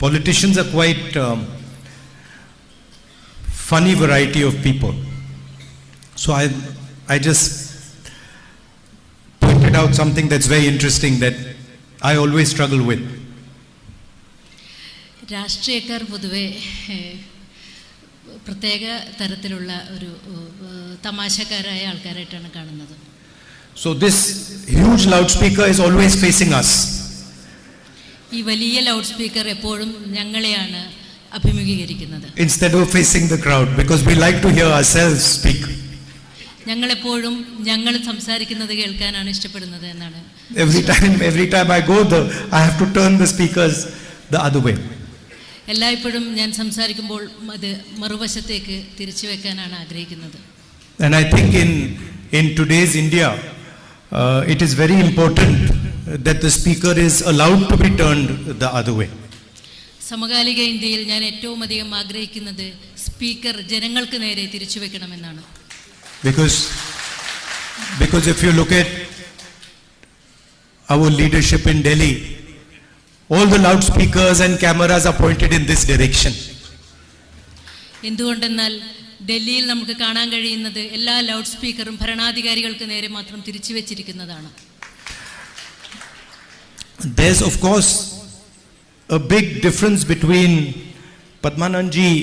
politicians are quite funny variety of people. So I just pointed out something that's very interesting that I always struggle with. രാഷ്ട്രീയക്കാർ പൊതുവെ പ്രത്യേക തരത്തിലുള്ള ഒരു തമാശക്കാരായ ആൾക്കാരായിട്ടാണ് കാണുന്നത്. So this huge loudspeaker is always facing us. ഈ വലിയ loud speaker എപ്പോഴും ഞങ്ങളെയാണ് അഭിമുഖീകരിക്കുന്നത്. Instead of facing the crowd, because we like to hear ourselves speak. ഞങ്ങളെപ്പോഴും ഞങ്ങൾ സംസാരിക്കുന്നത് കേൾക്കാനാണ് ഇഷ്ടപ്പെടുന്നത് എന്നാണ്. Every time I go there, I have to turn the speakers the other way. എല്ലായ്പ്പോഴും ഞാൻ സംസാരിക്കുമ്പോൾ അത് മറുവശത്തേക്ക് തിരിച്ചു വെക്കാനാണ് ആഗ്രഹിക്കുന്നത്. And I think in today's India, it is very important that the speaker is allowed to be turned the other way. സമകാലിക ഇന്ത്യയിൽ ഞാൻ ഏറ്റവും അധികം ആഗ്രഹിക്കുന്നത് സ്പീക്കർ ജനങ്ങൾക്ക് നേരെ തിരിച്ചു വെക്കണമെന്നാണ്. Because if you look at our leadership in Delhi, all the loudspeakers and cameras are pointed in this direction. എന്തുകൊണ്ടെന്നാൽ ഡൽഹിയിൽ നമുക്ക് കാണാൻ കഴിയുന്നത് എല്ലാ ലൗഡ് സ്പീക്കറും ഭരണാധികാരികൾക്ക് നേരെ മാത്രം തിരിച്ചു വെച്ചിരിക്കുന്നതാണ്. There's of course a big difference between Padmanandji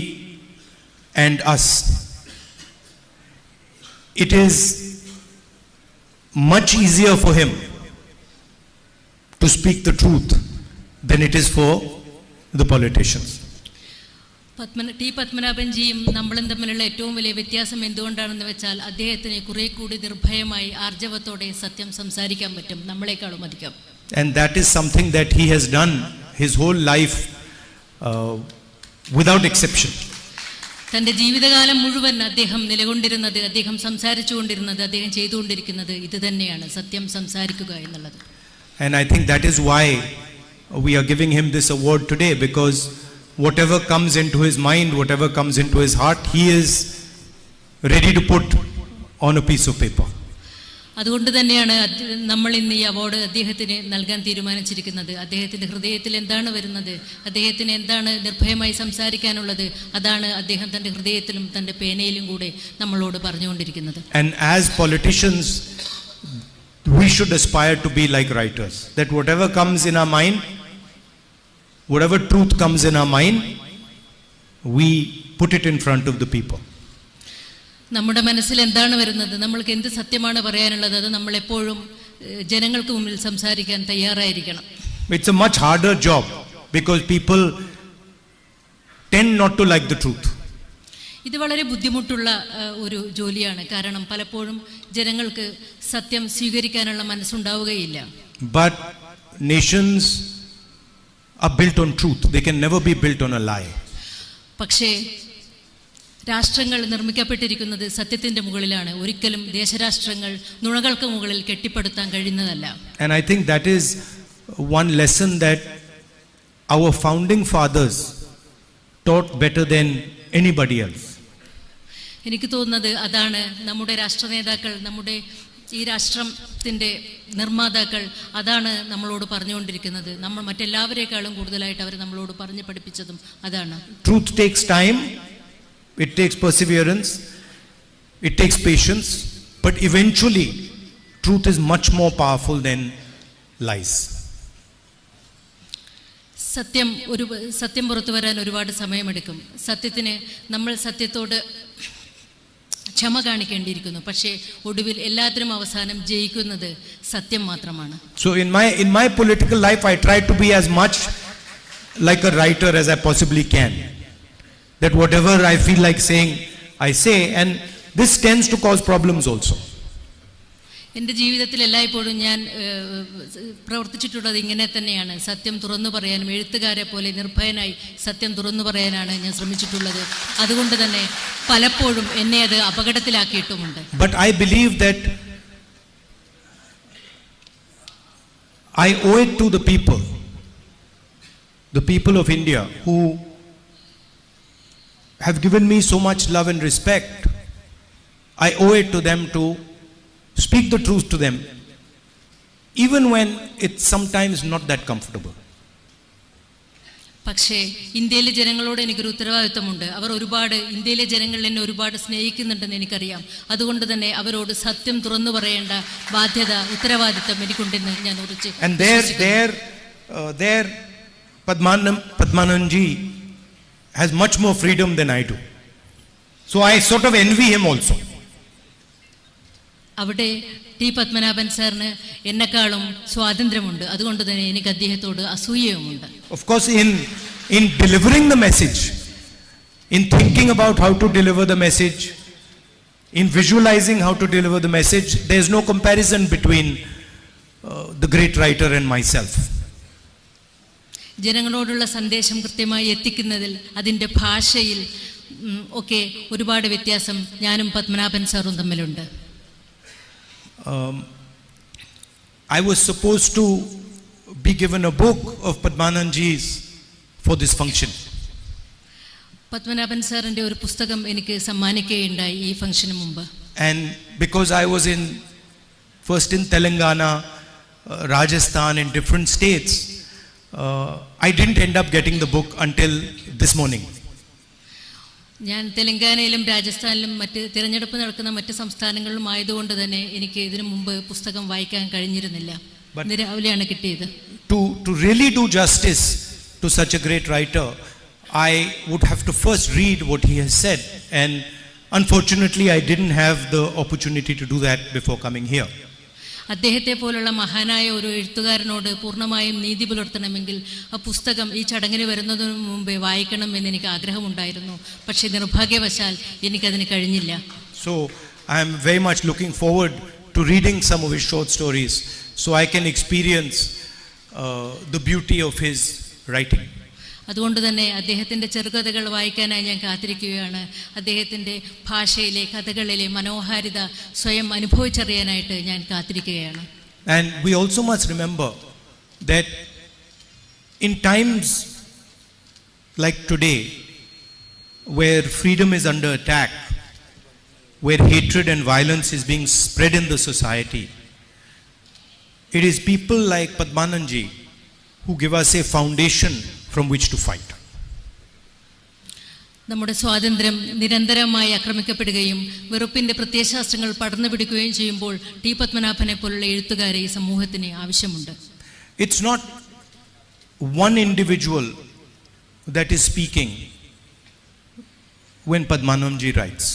and us. It is much easier for him to speak the truth than it is for the politicians. പത്മനാഭൻജിയും നമ്മളും തമ്മിലുള്ള ഏറ്റവും വലിയ വ്യത്യാസം എന്തുകൊണ്ടാണെന്ന് വെച്ചാൽ അദ്ദേഹത്തിന് കുറെ കൂടി നിർഭയമായി ആർജവത്തോടെ സത്യം സംസാരിക്കാൻ പറ്റും നമ്മളെക്കാളും അധികം. And that is something that he has done his whole life without exception. തന്റെ ജീവിതകാലം മുഴുവൻ അദ്ദേഹം നിലകൊണ്ടിരുന്നത്, അദ്ദേഹം സംസാരിച്ചുകൊണ്ടിരുന്നത്, അദ്ദേഹം ചെയ്തുകൊണ്ടിരിക്കുന്നത് ഇത് തന്നെയാണ്, സത്യം സംസാരിക്കുക എന്നുള്ളത്. And I think that is why we are giving him this award today, because whatever comes into his mind, whatever comes into his heart, he is ready to put on a piece of paper. അതുകൊണ്ട് തന്നെയാണ് നമ്മൾ ഇന്ന് ഈ award അദ്ദേഹത്തിന് നൽകാൻ തീരുമാനിച്ചിരിക്കുന്നത്. അദ്ദേഹത്തിന്റെ ഹൃദയത്തിൽ എന്താണ് വരുന്നത്, അദ്ദേഹത്തിന് എന്താണ് നിർഭയമായി സംസാരിക്കാനുള്ളത്, അതാണ് അദ്ദേഹം തന്റെ ഹൃദയത്തിലും തന്റെ പേനയിലും കൂടെ നമ്മളോട് പറഞ്ഞുകൊണ്ടിരിക്കുന്നത്. And as politicians, we should aspire to be like writers, that whatever comes in our mind, whatever truth comes in our mind, we put it in front of the people. നമ്മുടെ മനസ്സിൽ എന്താണ് വരുന്നത്, നമ്മൾക്ക് എന്ത് സത്യമാണ് പറയാനുള്ളത്, അത് നമ്മൾ എപ്പോഴും ജനങ്ങൾക്ക് മുമ്പിൽ സംസാരിക്കാൻ തയ്യാറായിരിക്കണം. It's a much harder job because people tend not to like the truth. ഇത് വളരെ ബുദ്ധിമുട്ടുള്ള ഒരു ജോലിയാണ്. കാരണം പലപ്പോഴും ജനങ്ങൾക്ക് സത്യം സ്വീകരിക്കാനുള്ള മനസ്സുണ്ടാവുകയില്ല. But nations are built on truth. They can never be built on a lie. പക്ഷേ രാഷ്ട്രങ്ങൾ നിർമ്മിക്കപ്പെട്ടിരിക്കുന്നത് സത്യത്തിന്റെ മുകളിലാണ്. ഒരിക്കലും ദേശരാഷ്ട്രങ്ങൾ നുണകൾക്ക് മുകളിൽ കെട്ടിപ്പടുത്താൻ കഴിയുന്നതല്ല. And I think that is one lesson that our founding fathers taught better than anybody else. എനിക്ക് തോന്നുന്നത് അതാണ് നമ്മുടെ രാഷ്ട്ര നേതാക്കൾ, നമ്മുടെ ഈ രാഷ്ട്രത്തിന്റെ നിർമ്മാതാക്കൾ അതാണ് നമ്മളോട് പറഞ്ഞുകൊണ്ടിരിക്കുന്നത്. നമ്മൾ മറ്റെല്ലാവരെക്കാളും കൂടുതലായിട്ട് അവർ നമ്മളോട് പറഞ്ഞു പഠിപ്പിച്ചതും അതാണ്. Truth takes time, it takes perseverance, it takes patience, but eventually truth is much more powerful than lies. സത്യം പുറത്തു വരാൻ ഒരുപാട് സമയമെടുക്കും. സത്യത്തിന് നമ്മൾ സത്യത്തോട് ക്ഷമ കാണിക്കേണ്ടിയിരിക്കുന്നു. പക്ഷേ ഒടുവിൽ എല്ലാത്തിനും അവസാനം ജയിക്കുന്നത് സത്യം മാത്രമാണ്. So in my political life I try to be as much like a writer as I possibly can. That whatever I feel like saying, I say, and this tends to cause problems also. എൻ്റെ ജീവിതത്തിൽ എല്ലായ്പ്പോഴും ഞാൻ പ്രവർത്തിച്ചിട്ടുള്ളത് ഇങ്ങനെ തന്നെയാണ്. സത്യം തുറന്നു പറയാനും എഴുത്തുകാരെ പോലെ നിർഭയനായി സത്യം തുറന്നു പറയാനാണ് ഞാൻ ശ്രമിച്ചിട്ടുള്ളത്. അതുകൊണ്ട് തന്നെ പലപ്പോഴും എന്നെ അത് അപകടത്തിലാക്കിയിട്ടുമുണ്ട്. But I believe that I owe it to the people of India who have given me so much love and respect. I owe it to them to speak the truth to them, even when it's sometimes not that comfortable. പക്ഷേ ഇന്ത്യയിലെ ജനങ്ങളോട് എനിക്കൊരു ഉത്തരവാദിത്വമുണ്ട്. അവർ ഒരുപാട്, ഇന്ത്യയിലെ ജനങ്ങൾ എന്നെ ഒരുപാട് സ്നേഹിക്കുന്നുണ്ടെന്ന് എനിക്കറിയാം. അതുകൊണ്ട് തന്നെ അവരോട് സത്യം തുറന്നു പറയേണ്ട ബാധ്യത, ഉത്തരവാദിത്വം എനിക്കുണ്ടെന്ന് ഞാൻ ഉറച്ചു. And there Padmananji has much more freedom than I do. So I sort of envy him also. അവിടെ ടി പത്മനാഭൻ സാറിന് എന്നെക്കാളും സ്വാതന്ത്ര്യമുണ്ട്. അതുകൊണ്ട് തന്നെ എനിക്ക് അദ്ദേഹത്തോട് അസൂയയുമുണ്ട്. Of course, in delivering the message, in thinking about how to deliver the message, in visualizing how to deliver the message, there is no comparison between the great writer and myself. ജനങ്ങളോടുള്ള സന്ദേശം കൃത്യമായി എത്തിക്കുന്നതിൽ, അതിൻ്റെ ഭാഷയിൽ ഒക്കെ ഒരുപാട് വ്യത്യാസം ഞാനും പത്മനാഭൻ സാറും തമ്മിലുണ്ട്. I was supposed to be given a book of Padmananji's for this function. Padmanabhan സാറിൻ്റെ ഒരു പുസ്തകം എനിക്ക് സമ്മാനിക്കുകയുണ്ടായി ഈ ഫംഗ്ഷന് മുമ്പ്. And because I was first in Telangana, Rajasthan, in different states, I didn't end up getting the book until this morning. ഞാൻ തെലങ്കാനയിലും രാജസ്ഥാനിലും മറ്റ് തിരഞ്ഞെടുപ്പ് നടക്കുന്ന മറ്റ് സംസ്ഥാനങ്ങളിലും ആയതുകൊണ്ട് തന്നെ എനിക്ക് ഇതിനു മുമ്പ് പുസ്തകം വായിക്കാൻ കഴിഞ്ഞിരുന്നില്ല. ഇന്ന് രാവിലെയാണ് കിട്ടിയത്. To really do justice to such a great writer, I would have to first read what he has said, and unfortunately I didn't have the opportunity to do that before coming here. അദ്ദേഹത്തെ പോലുള്ള മഹാനായ ഒരു എഴുത്തുകാരനോട് പൂർണ്ണമായും നീതി പുലർത്തണമെങ്കിൽ ആ പുസ്തകം ഈ ചടങ്ങിന് വരുന്നതിന് മുമ്പേ വായിക്കണം എന്ന് എനിക്ക് ആഗ്രഹമുണ്ടായിരുന്നു. പക്ഷേ നിർഭാഗ്യവശാൽ എനിക്കതിന് കഴിഞ്ഞില്ല. So I am very much looking forward to reading some of his short stories so I can experience the beauty of his writing. അതുകൊണ്ട് തന്നെ അദ്ദേഹത്തിൻ്റെ ചെറുകഥകൾ വായിക്കാനായി ഞാൻ കാത്തിരിക്കുകയാണ്. അദ്ദേഹത്തിൻ്റെ ഭാഷയിലെ കഥകളിലെ മനോഹാരിത സ്വയം അനുഭവിച്ചറിയാനായിട്ട് ഞാൻ കാത്തിരിക്കുകയാണ്. And we also must remember that in times like today, where freedom is under attack, where hatred and violence is being spread in the society, it is people like Padmananji who give us a foundation from which to fight. നമ്മുടെ സ്വാതന്ത്ര്യം നിരന്തരമായി ആക്രമിക്കപ്പെടുകയും വെറുപ്പിൻ്റെ പ്രത്യയശാസ്ത്രങ്ങൾ പടർന്നു പിടിക്കുകയും ചെയ്യുമ്പോൾ T പത്മനാഭനെ പോലുള്ള എഴുത്തുകാരെ ഈ സമൂഹത്തിന് ആവശ്യമുണ്ട്. It's not one individual that is speaking when Padmananji writes.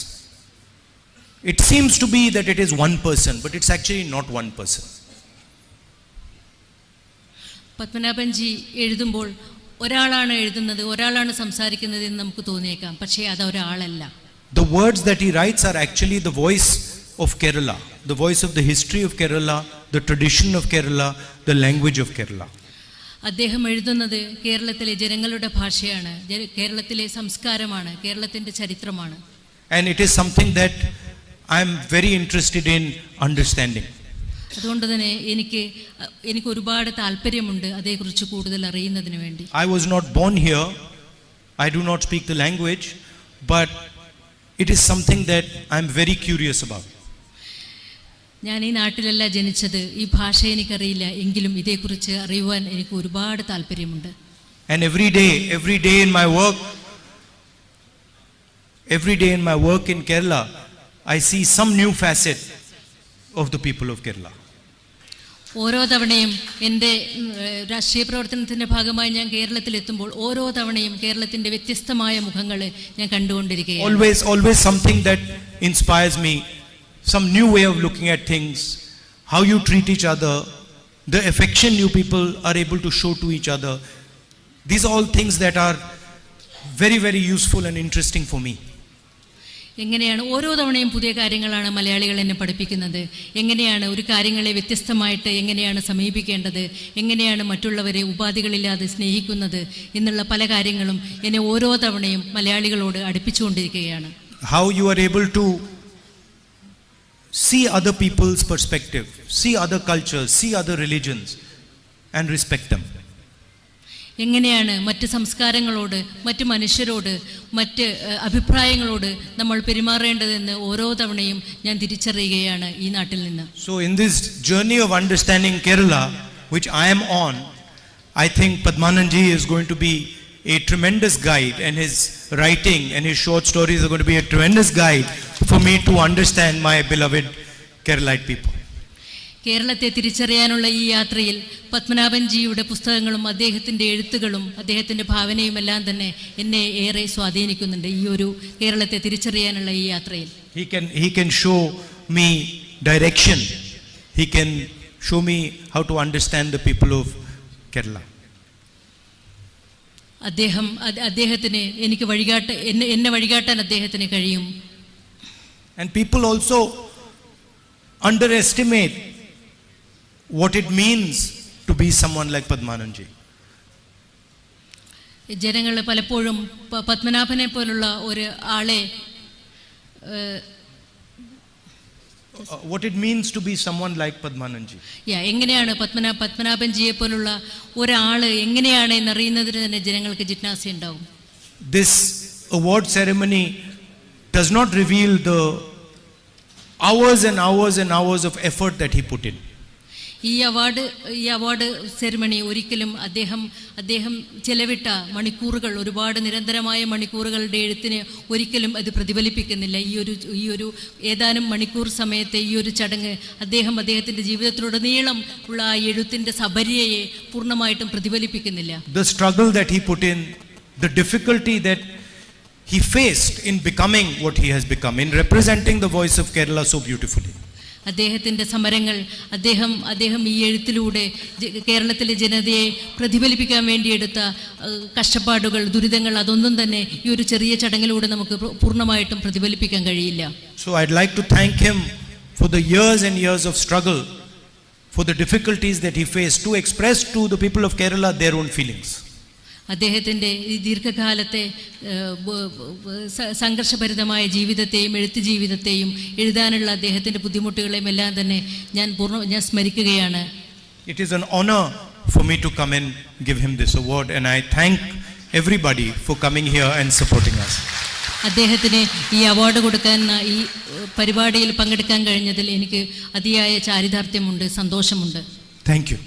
It seems to be that it is one person, but it's actually not one person. Padmanabhanji എഴുതുമ്പോൾ ഒരാളാണ് എഴുതുന്നത്, ഒരാളാണ് സംസാരിക്കുന്നത് എന്ന് നമുക്ക് തോന്നിയേക്കാം. പക്ഷേ അത് ഒരാളല്ല. The words that he writes are actually the voice of Kerala, the voice of the history of Kerala, the tradition of Kerala, the language of Kerala. അദ്ദേഹം എഴുതുന്നത് കേരളത്തിലെ ജനങ്ങളുടെ ഭാഷയാണ്, കേരളത്തിലെ സംസ്കാരമാണ്, കേരളത്തിൻ്റെ ചരിത്രമാണ്. And it is something that I am very interested in understanding. അതുകൊണ്ട് തന്നെ എനിക്ക് ഒരുപാട് താല്പര്യമുണ്ട് അതേക്കുറിച്ച് കൂടുതൽ അറിയുന്നതിന് വേണ്ടി. I was not born here. I do not speak the language, but it is something that I am very curious about. ഞാൻ ഈ നാട്ടിലല്ല ജനിച്ചത്, ഈ ഭാഷ എനിക്കറിയില്ല, എങ്കിലും ഇതേക്കുറിച്ച് അറിയുവാൻ എനിക്ക് ഒരുപാട് താല്പര്യമുണ്ട്. And every day in my work in Kerala, I see some new facet of the people of Kerala. ഓരോ തവണയും എൻ്റെ രാഷ്ട്രീയ പ്രവർത്തനത്തിൻ്റെ ഭാഗമായി ഞാൻ കേരളത്തിലെത്തുമ്പോൾ ഓരോ തവണയും കേരളത്തിൻ്റെ വ്യത്യസ്തമായ മുഖങ്ങൾ ഞാൻ കണ്ടുകൊണ്ടിരിക്കുകയാണ്. Always something that inspires me, some new way of looking at things, how you treat each other, the affection you people are able to show to each other. These are all things that are very, very useful and interesting for me. എങ്ങനെയാണ് ഓരോ തവണയും പുതിയ കാര്യങ്ങളാണ് മലയാളികൾ എന്നെ പഠിപ്പിക്കുന്നത്. എങ്ങനെയാണ് ഒരു കാര്യങ്ങളെ വ്യത്യസ്തമായിട്ട് എങ്ങനെയാണ് സമീപിക്കേണ്ടത്, എങ്ങനെയാണ് മറ്റുള്ളവരെ ഉപാധികളില്ലാതെ സ്നേഹിക്കുന്നത് എന്നുള്ള പല കാര്യങ്ങളും എന്നെ ഓരോ തവണയും മലയാളികളോട് അടുപ്പിച്ചുകൊണ്ടിരിക്കുകയാണ്. How you are able to see other people's perspective, see other cultures, see other religions and respect them. എങ്ങനെയാണ് മറ്റ് സംസ്കാരങ്ങളോട്, മറ്റ് മനുഷ്യരോട്, മറ്റ് അഭിപ്രായങ്ങളോട് നമ്മൾ പെരുമാറേണ്ടതെന്ന് ഓരോ തവണയും ഞാൻ തിരിച്ചറിയുകയാണ് ഈ നാട്ടിൽ നിന്ന്. So in this journey of understanding Kerala, which I am on, I think Padmananji is going to be a tremendous guide, and his writing and his short stories are going to be a tremendous guide for me to understand my beloved Keralite people. കേരളത്തെ തിരിച്ചറിയാനുള്ള ഈ യാത്രയിൽ പത്മനാഭൻജിയുടെ പുസ്തകങ്ങളും അദ്ദേഹത്തിൻ്റെ എഴുത്തുകളും അദ്ദേഹത്തിൻ്റെ ഭാവനയും എല്ലാം തന്നെ എന്നെ ഏറെ സ്വാധീനിക്കുന്നുണ്ട് ഈ ഒരു കേരളത്തെ തിരിച്ചറിയാനുള്ള ഈ യാത്രയിൽ. He can show me direction. He can show me how to understand the people of Kerala. അദ്ദേഹത്തിന് എനിക്ക് എന്നെ വഴികാട്ടാൻ അദ്ദേഹത്തിന് കഴിയും. And people also underestimate what it means to be someone like Padmanabhanji. ജനങ്ങൾ പലപ്പോഴും പത്മനാഭനെ പോലുള്ള ഒരു ആളെ what it means to be someone like Padmanabhanji. എങ്ങനെയാണ് പത്മനാഭൻജിയെ പോലുള്ള ഒരാൾ എങ്ങനെയാണ് എന്നറിയുന്നതിന് തന്നെ ജനങ്ങൾക്ക് ജിജ്ഞാസ ഉണ്ടാവും. This award ceremony does not reveal the hours and hours and hours of effort that he put in. ഈ അവാർഡ് സെറിമണി ഒരിക്കലും അദ്ദേഹം ചെലവിട്ട മണിക്കൂറുകൾ, ഒരുപാട് നിരന്തരമായ മണിക്കൂറുകളുടെ എഴുത്തിന് ഒരിക്കലും അത് പ്രതിഫലിപ്പിക്കുന്നില്ല. ഈ ഒരു ഏതാനും മണിക്കൂർ സമയത്തെ ഈ ഒരു ചടങ്ങ് അദ്ദേഹത്തിൻ്റെ ജീവിതത്തിലുടനീളം ഉള്ള ആ എഴുത്തിൻ്റെ സബര്യയെ പൂർണ്ണമായിട്ടും പ്രതിഫലിപ്പിക്കുന്നില്ല. The struggle that he put in, the difficulty that he faced in becoming what he has become, in representing the voice of Kerala so beautifully. അദ്ദേഹത്തിൻ്റെ സമരങ്ങൾ, അദ്ദേഹം ഈ എഴുത്തിലൂടെ കേരളത്തിലെ ജനതയെ പ്രതിഫലിപ്പിക്കാൻ വേണ്ടിയെടുത്ത കഷ്ടപ്പാടുകൾ, ദുരിതങ്ങൾ, അതൊന്നും തന്നെ ഈ ഒരു ചെറിയ ചടങ്ങിലൂടെ നമുക്ക് പൂർണ്ണമായിട്ടും പ്രതിഫലിപ്പിക്കാൻ കഴിയില്ല. So I'd like to thank him for the years and years of struggle, for the difficulties that he faced to express to the people of Kerala their own feelings. അദ്ദേഹത്തിൻ്റെ ഈ ദീർഘകാലത്തെ സംഘർഷഭരിതമായ ജീവിതത്തെയും എഴുത്ത് ജീവിതത്തെയും എഴുതാനുള്ള അദ്ദേഹത്തിൻ്റെ ബുദ്ധിമുട്ടുകളെയും എല്ലാം തന്നെ ഞാൻ സ്മരിക്കുകയാണ്. It is an honor for me to come and give him this award, and I thank everybody for coming here and supporting us. അദ്ദേഹത്തിന് ഈ അവാർഡ് കൊടുക്കാൻ, ഈ പരിപാടിയിൽ പങ്കെടുക്കാൻ കഴിഞ്ഞതിൽ എനിക്ക് അതിയായ ചാരിതാർത്ഥ്യമുണ്ട്, സന്തോഷമുണ്ട്. Thank you.